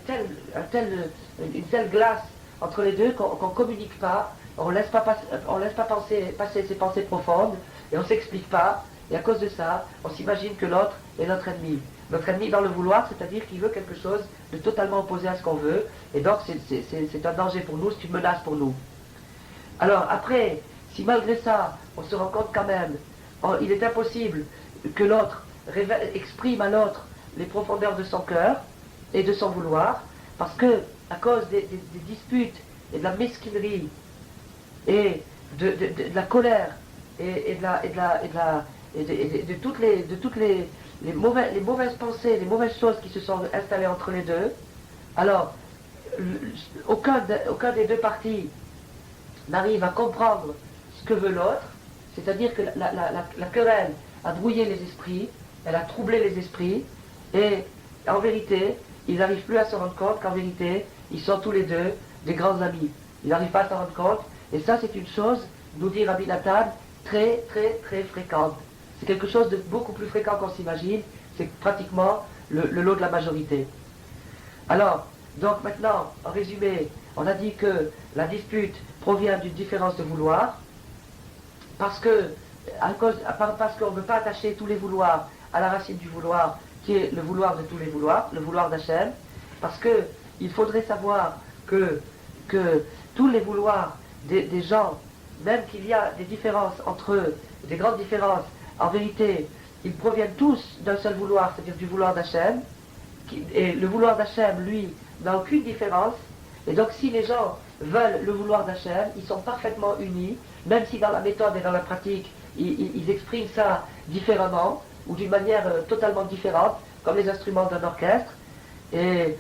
telle glace entre les deux qu'on ne communique pas, on ne laisse pas passer ses pensées profondes, et on ne s'explique pas, et à cause de ça, on s'imagine que l'autre est notre ennemi. Notre ennemi dans le vouloir, c'est-à-dire qu'il veut quelque chose de totalement opposé à ce qu'on veut, et donc c'est un danger pour nous, c'est une menace pour nous. Alors après, si malgré ça, on se rend compte quand même, il est impossible que l'autre exprime à l'autre les profondeurs de son cœur et de son vouloir, parce que à cause des disputes et de la mesquinerie et de la colère et de toutes les mauvaises pensées, les mauvaises choses qui se sont installées entre les deux, alors aucun des deux parties n'arrive à comprendre ce que veut l'autre, c'est-à-dire que la querelle a brouillé les esprits, elle a troublé les esprits, et en vérité, ils n'arrivent plus à se rendre compte qu'en vérité, ils sont tous les deux des grands amis. Ils n'arrivent pas à s'en rendre compte, et ça c'est une chose, nous dit Rabbi Nathan, très très très fréquente. C'est quelque chose de beaucoup plus fréquent qu'on s'imagine, c'est pratiquement le lot de la majorité. Alors, donc maintenant, en résumé, on a dit que la dispute provient d'une différence de vouloir, parce qu'on ne veut pas attacher tous les vouloirs à la racine du vouloir, qui est le vouloir de tous les vouloirs, le vouloir d'Hachem, parce qu'il faudrait savoir que tous les vouloirs des gens même qu'il y a des différences entre eux, des grandes différences, en vérité, ils proviennent tous d'un seul vouloir, c'est-à-dire du vouloir d'Hachem, et le vouloir d'Hachem, lui, n'a aucune différence, et donc si les gens veulent le vouloir d'Hachem, ils sont parfaitement unis, même si dans la méthode et dans la pratique, ils expriment ça différemment, ou d'une manière totalement différente, comme les instruments d'un orchestre. Et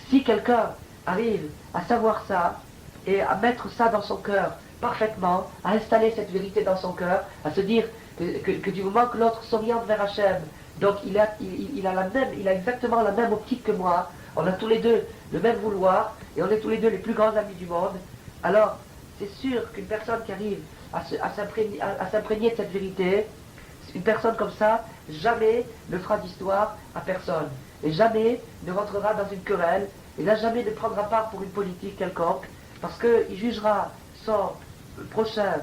si quelqu'un arrive à savoir ça, et à mettre ça dans son cœur parfaitement, à installer cette vérité dans son cœur, à se dire que du moment que l'autre s'oriente vers Hachem, donc il a exactement la même optique que moi, on a tous les deux le même vouloir, et on est tous les deux les plus grands amis du monde, alors c'est sûr qu'une personne qui arrive à s'imprégner de cette vérité, une personne comme ça, jamais ne fera d'histoire à personne, et jamais ne rentrera dans une querelle, et là jamais ne prendra part pour une politique quelconque, parce qu'il jugera son prochain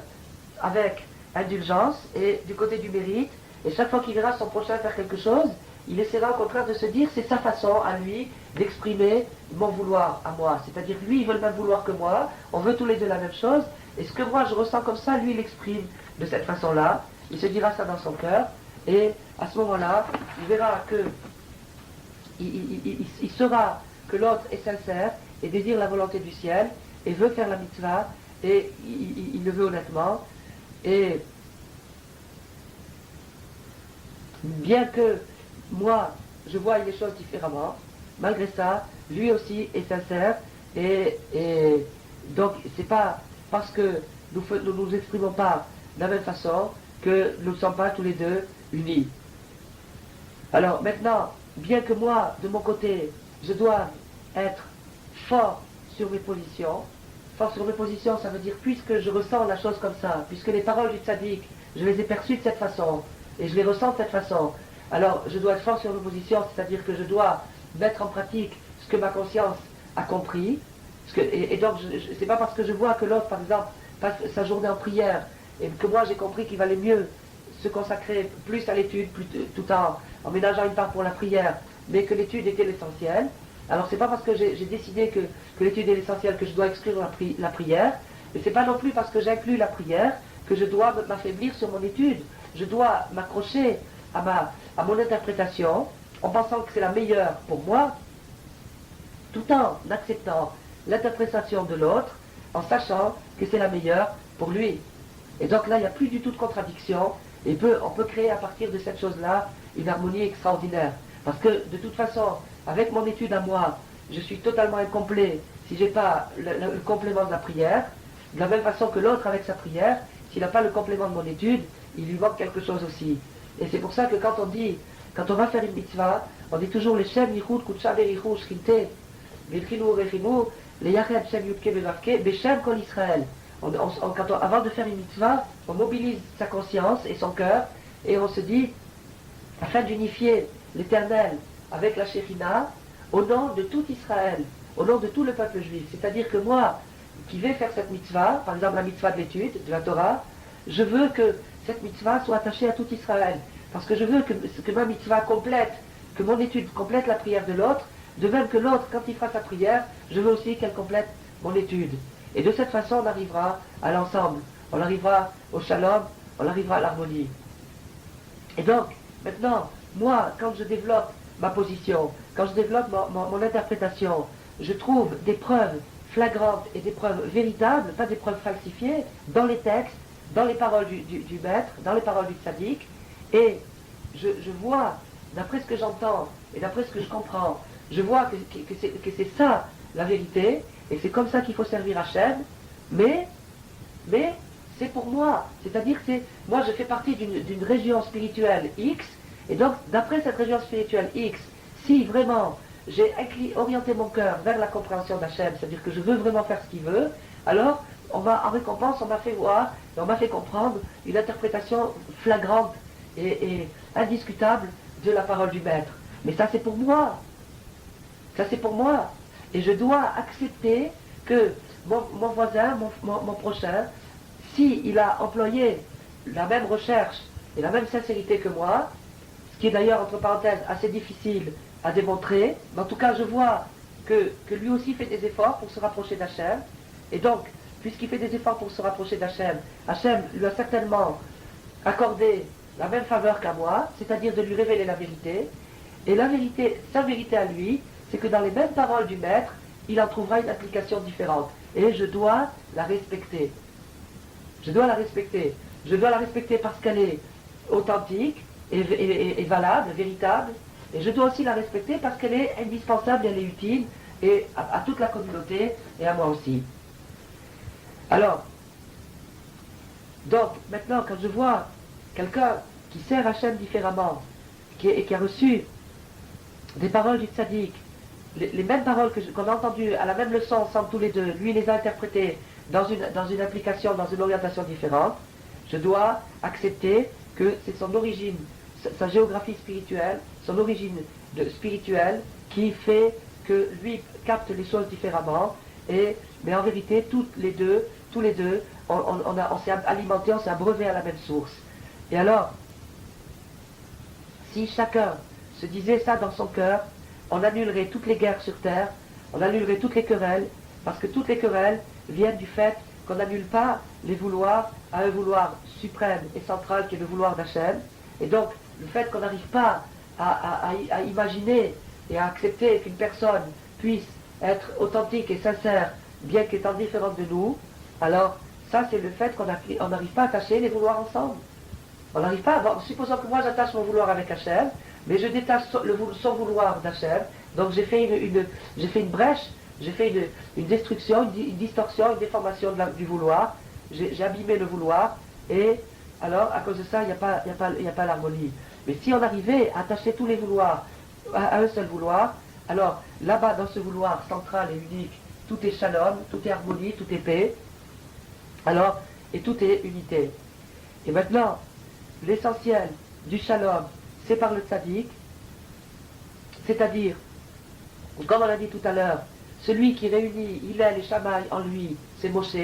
avec indulgence et du côté du mérite, et chaque fois qu'il verra son prochain faire quelque chose, il essaiera au contraire de se dire c'est sa façon à lui d'exprimer mon vouloir à moi, c'est-à-dire lui il veut le même vouloir que moi, on veut tous les deux la même chose, et ce que moi je ressens comme ça, lui il exprime de cette façon-là, il se dira ça dans son cœur, et à ce moment-là, il verra que il saura que l'autre est sincère et désire la volonté du ciel et veut faire la mitzvah et il le veut honnêtement, et bien que moi je vois les choses différemment, malgré ça lui aussi est sincère, et donc c'est pas parce que nous nous exprimons pas de la même façon que nous ne sommes pas tous les deux unis. Alors maintenant, bien que moi de mon côté je dois être fort sur mes positions, fort sur mes positions, ça veut dire puisque je ressens la chose comme ça, puisque les paroles du tzaddik, je les ai perçues de cette façon, et je les ressens de cette façon, alors je dois être fort sur mes positions, c'est-à-dire que je dois mettre en pratique ce que ma conscience a compris, et donc c'est pas parce que je vois que l'autre, par exemple, passe sa journée en prière, et que moi j'ai compris qu'il valait mieux se consacrer plus à l'étude, tout en ménageant une part pour la prière, mais que l'étude était l'essentiel. Alors c'est pas parce que j'ai décidé que l'étude est l'essentiel que je dois exclure la prière, et c'est pas non plus parce que j'inclus la prière que je dois m'affaiblir sur mon étude. Je dois m'accrocher à mon interprétation en pensant que c'est la meilleure pour moi, tout en acceptant l'interprétation de l'autre, en sachant que c'est la meilleure pour lui. Et donc là, il n'y a plus du tout de contradiction, et on peut créer à partir de cette chose-là une harmonie extraordinaire. Parce que de toute façon, avec mon étude à moi, je suis totalement incomplet si je n'ai pas le complément de la prière, de la même façon que l'autre avec sa prière, s'il n'a pas le complément de mon étude, il lui manque quelque chose aussi. Et c'est pour ça que quand on va faire une mitzvah, on dit toujours les Shem Yichud Kutsha Berichu Shchinte, Vilchinu Rechimu, les Yachem Shem Yudke Bevavke, Beshem Kol Israël. Avant de faire une mitzvah, on mobilise sa conscience et son cœur, et on se dit, afin d'unifier l'Éternel avec la Shekhinah, au nom de tout Israël, au nom de tout le peuple juif. C'est-à-dire que moi, qui vais faire cette mitzvah, par exemple la mitzvah de l'étude, de la Torah, je veux que cette mitzvah soit attachée à tout Israël. Parce que je veux que ma mitzvah complète, que mon étude complète la prière de l'autre, de même que l'autre, quand il fera sa prière, je veux aussi qu'elle complète mon étude. Et de cette façon, on arrivera à l'ensemble. On arrivera au shalom, on arrivera à l'harmonie. Et donc, maintenant, moi, quand je développe ma position, quand je développe mon interprétation, je trouve des preuves flagrantes et des preuves véritables, pas des preuves falsifiées, dans les textes, dans les paroles du maître, dans les paroles du tzaddik, et je vois, d'après ce que j'entends et d'après ce que je comprends, je vois que c'est ça la vérité, et c'est comme ça qu'il faut servir Hachem, mais c'est pour moi, c'est-à-dire que moi je fais partie d'une région spirituelle X, et donc d'après cette région spirituelle X, si vraiment j'ai orienté mon cœur vers la compréhension d'Hachem, c'est-à-dire que je veux vraiment faire ce qu'il veut, alors en récompense, on m'a fait voir, et on m'a fait comprendre une interprétation flagrante et indiscutable de la parole du maître. Mais ça c'est pour moi, et je dois accepter que mon voisin, mon prochain, s'il a employé la même recherche et la même sincérité que moi, ce qui est d'ailleurs, entre parenthèses, assez difficile à démontrer, mais en tout cas je vois que lui aussi fait des efforts pour se rapprocher d'Hachem, et donc puisqu'il fait des efforts pour se rapprocher d'Hachem, Hachem lui a certainement accordé la même faveur qu'à moi, c'est-à-dire de lui révéler la vérité. Et la vérité, sa vérité à lui, c'est que dans les mêmes paroles du maître, il en trouvera une application différente. Et je dois la respecter. Je dois la respecter. Je dois la respecter parce qu'elle est authentique et valable, véritable. Et je dois aussi la respecter parce qu'elle est indispensable, elle est utile et à toute la communauté et à moi aussi. Alors, donc maintenant quand je vois quelqu'un qui sert Hachem différemment, et qui a reçu des paroles du tzaddik, les mêmes paroles qu'on a entendues à la même leçon ensemble tous les deux, lui les a interprétées dans une application, dans une orientation différente, je dois accepter que c'est son origine, sa géographie spirituelle, son origine spirituelle qui fait que lui capte les choses différemment, mais en vérité, tous les deux, on s'est alimenté, on s'est abreuvé à la même source. Et alors, si chacun se disait ça dans son cœur, on annulerait toutes les guerres sur terre, on annulerait toutes les querelles, parce que toutes les querelles viennent du fait qu'on n'annule pas les vouloirs à un vouloir suprême et central qui est le vouloir d'Hachem. Et donc, le fait qu'on n'arrive pas à imaginer et à accepter qu'une personne puisse être authentique et sincère, bien qu'étant différente de nous, alors ça c'est le fait qu'on n'arrive pas à attacher les vouloirs ensemble. On n'arrive pas à avoir, supposons que moi j'attache mon vouloir avec Hachem, mais je détache son vouloir d'Hachem, donc j'ai fait une brèche, j'ai fait une destruction, une distorsion, une déformation du vouloir, j'ai abîmé le vouloir, et alors à cause de ça il n'y a pas l'harmonie. Mais si on arrivait à attacher tous les vouloirs à un seul vouloir, alors là-bas dans ce vouloir central et unique, tout est shalom, tout est harmonie, tout est paix, alors, et tout est unité. Et maintenant, l'essentiel du shalom, c'est par le tzaddik, c'est-à-dire, comme on l'a dit tout à l'heure, celui qui réunit Hillel et Shammai en lui, c'est Moshe.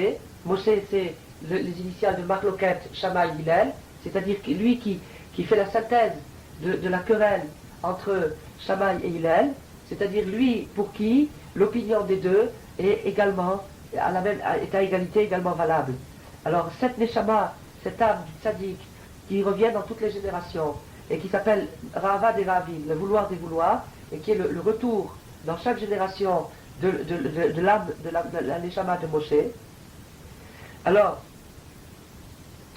Moshe, c'est les initiales de Marloket, Shammai, Hillel, c'est-à-dire lui qui fait la synthèse de la querelle entre Shammai et Hillel, c'est-à-dire lui pour qui l'opinion des deux est également est à égalité également valable. Alors cette neshama, cette âme du tzaddik qui revient dans toutes les générations et qui s'appelle Rahava des Rahavim, le vouloir des vouloirs, et qui est le retour dans chaque génération de l'âme de la neshama de Moshe. Alors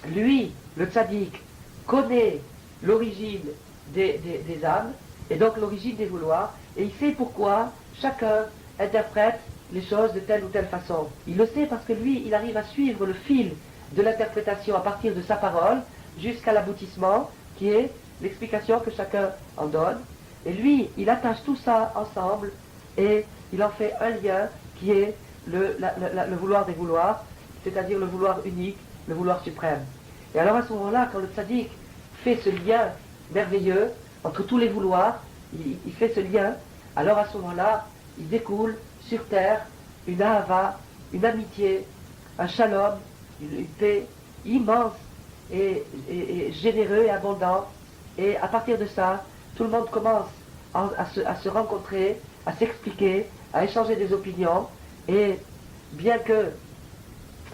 lui, le tzaddik, connaît l'origine des âmes et donc l'origine des vouloirs, et il sait pourquoi chacun interprète les choses de telle ou telle façon. Il le sait parce que lui, il arrive à suivre le fil de l'interprétation à partir de sa parole jusqu'à l'aboutissement qui est l'explication que chacun en donne. Et lui, il attache tout ça ensemble et il en fait un lien qui est le vouloir des vouloirs, c'est-à-dire le vouloir unique, le vouloir suprême. Et alors à ce moment-là, quand le tzaddik fait ce lien merveilleux entre tous les vouloirs, il fait ce lien, alors à ce moment-là, il découle sur terre une ahava, une amitié, un shalom, une paix immense et généreux et abondant. Et à partir de ça, tout le monde commence à se rencontrer, à s'expliquer, à échanger des opinions. Et bien que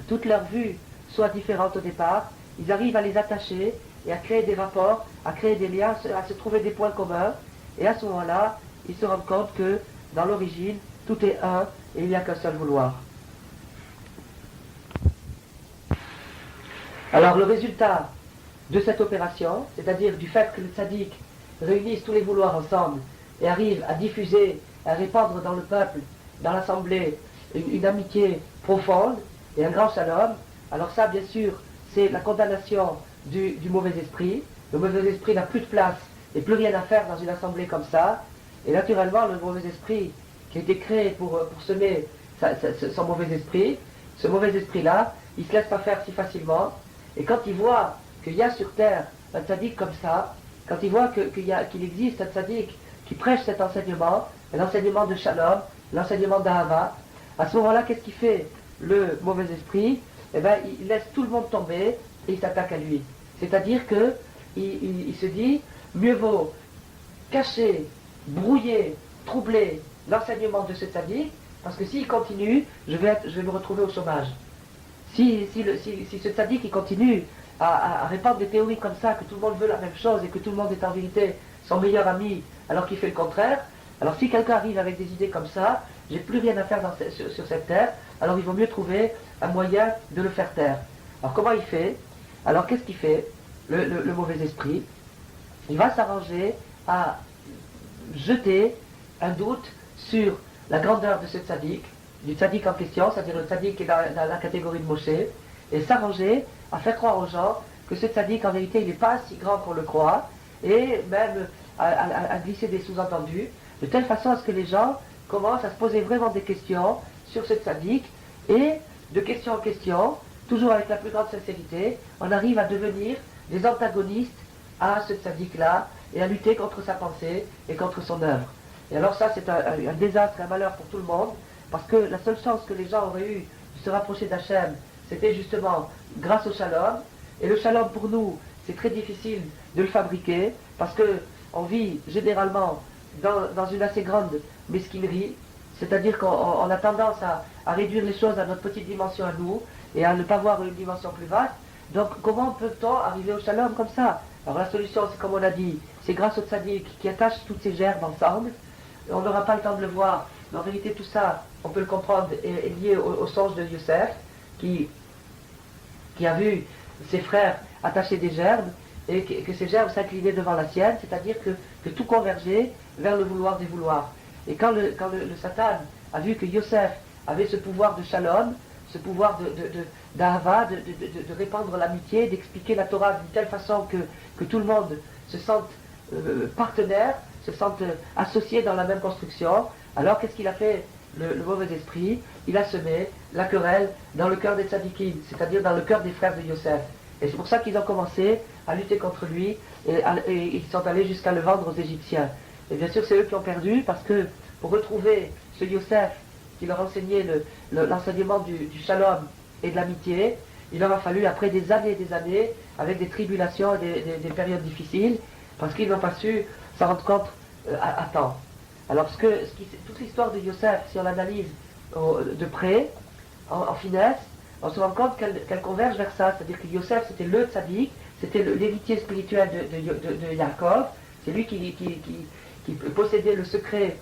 toutes leurs vues soient différentes au départ, ils arrivent à les attacher et à créer des rapports, à créer des liens, à se trouver des points communs. Et à ce moment-là, ils se rendent compte que dans l'origine, tout est un et il n'y a qu'un seul vouloir. Alors le résultat de cette opération, c'est-à-dire du fait que le tzaddik réunisse tous les vouloirs ensemble et arrive à diffuser, à répandre dans le peuple, dans l'assemblée, une amitié profonde et un grand shalom, alors ça bien sûr c'est la condamnation du mauvais esprit. Le mauvais esprit n'a plus de place et plus rien à faire dans une assemblée comme ça. Et naturellement le mauvais esprit qui a été créé pour semer son mauvais esprit, ce mauvais esprit-là, il ne se laisse pas faire si facilement. Et quand il voit qu'il y a sur terre un tzaddik comme ça, quand il voit qu'il existe un tzaddik qui prêche cet enseignement, l'enseignement de shalom, l'enseignement d'ahava, à ce moment-là, qu'est-ce qu'il fait le mauvais esprit? Eh bien, il laisse tout le monde tomber et il s'attaque à lui. C'est-à-dire que il se dit, mieux vaut cacher, brouiller, troubler l'enseignement de ce tzaddik, parce que s'il continue, je vais me retrouver au chômage. Si ce tzaddik il continue à répandre des théories comme ça, que tout le monde veut la même chose et que tout le monde est en vérité son meilleur ami alors qu'il fait le contraire, alors si quelqu'un arrive avec des idées comme ça, j'ai plus rien à faire sur cette terre, alors il vaut mieux trouver un moyen de le faire taire. Alors comment il fait? Alors qu'est-ce qu'il fait, le mauvais esprit? Il va s'arranger à jeter un doute sur la grandeur de ce tzaddik, du tzaddik en question, c'est-à-dire le tzaddik qui est dans la catégorie de Moshe, et s'arranger à faire croire aux gens que ce tzaddik en vérité il n'est pas si grand qu'on le croit, et même à glisser des sous-entendus, de telle façon à ce que les gens commencent à se poser vraiment des questions sur ce tzaddik, et de question en question, toujours avec la plus grande sincérité, on arrive à devenir des antagonistes à ce tzaddik-là, et à lutter contre sa pensée et contre son œuvre. Et alors ça c'est un désastre, un malheur pour tout le monde, parce que la seule chance que les gens auraient eu de se rapprocher d'Hachem, c'était justement grâce au shalom, et le shalom pour nous, c'est très difficile de le fabriquer, parce que on vit généralement dans une assez grande mesquinerie, c'est-à-dire qu'on a tendance à réduire les choses à notre petite dimension à nous, et à ne pas voir une dimension plus vaste. Donc comment peut-on arriver au shalom comme ça? Alors la solution, c'est comme on a dit, c'est grâce au tzaddik qui attache toutes ces gerbes ensemble. On n'aura pas le temps de le voir, mais en vérité tout ça, on peut le comprendre, est lié au songe de Youssef, qui a vu ses frères attacher des gerbes, et que ces gerbes s'inclinaient devant la sienne, c'est-à-dire que tout convergeait vers le vouloir des vouloirs. Et quand le Satan a vu que Youssef avait ce pouvoir de shalom, ce pouvoir d'ahava, de répandre l'amitié, d'expliquer la Torah d'une telle façon que tout le monde se sente partenaire, se sente associé dans la même construction, alors qu'est-ce qu'il a fait le mauvais esprit? Il a semé la querelle dans le cœur des tzadikim, c'est-à-dire dans le cœur des frères de Youssef. Et c'est pour ça qu'ils ont commencé à lutter contre lui, et ils sont allés jusqu'à le vendre aux Égyptiens. Et bien sûr c'est eux qui ont perdu, parce que pour retrouver ce Youssef qui leur enseignait l'enseignement du shalom et de l'amitié, il leur a fallu, après des années, avec des tribulations, des périodes difficiles, parce qu'ils n'ont pas su s'en rendre compte à temps. Alors toute l'histoire de Youssef, si on l'analyse de près, en finesse, on se rend compte qu'elle converge vers ça, c'est-à-dire que Youssef c'était le tzaddik, c'était l'héritier spirituel de Yaakov, c'est lui qui possédait le secret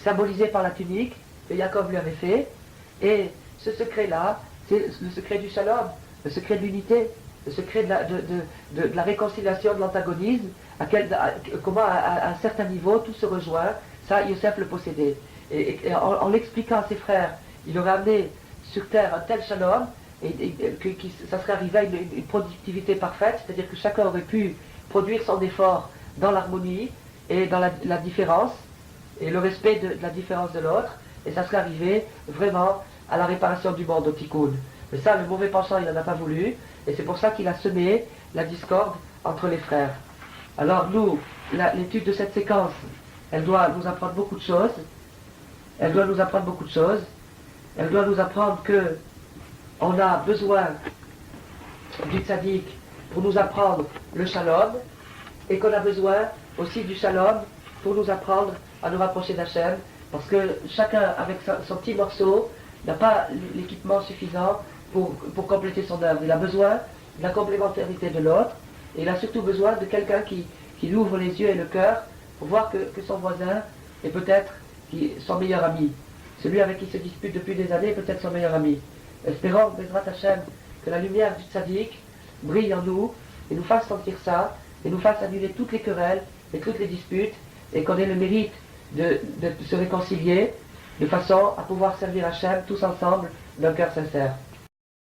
symbolisé par la tunique que Yaakov lui avait fait, et ce secret-là, c'est le secret du shalom, le secret de l'unité, le secret de la réconciliation, de l'antagonisme, comment à un certain niveau tout se rejoint, ça Youssef le possédait. Et en l'expliquant à ses frères, il aurait amené sur terre un tel shalom, et que ça serait arrivé à une productivité parfaite, c'est-à-dire que chacun aurait pu produire son effort dans l'harmonie et dans la différence, et le respect de la différence de l'autre, et ça serait arrivé vraiment à la réparation du monde, au tikkun. Mais ça, le mauvais penchant, il n'en a pas voulu, et c'est pour ça qu'il a semé la discorde entre les frères. Alors nous, l'étude de cette séquence, elle doit nous apprendre beaucoup de choses. Elle doit nous apprendre que on a besoin du tzaddik pour nous apprendre le shalom, et qu'on a besoin aussi du shalom pour nous apprendre à nous rapprocher d'Hachem, parce que chacun avec son petit morceau n'a pas l'équipement suffisant pour compléter son œuvre. Il a besoin de la complémentarité de l'autre, et il a surtout besoin de quelqu'un qui lui ouvre les yeux et le cœur pour voir que son voisin est peut-être son meilleur ami. Celui avec qui il se dispute depuis des années est peut-être son meilleur ami. Espérons, Bezrat Hachem, que la lumière du tzaddik brille en nous et nous fasse sentir ça, et nous fasse annuler toutes les querelles et toutes les disputes, et qu'on ait le mérite de se réconcilier de façon à pouvoir servir Hachem tous ensemble d'un cœur sincère.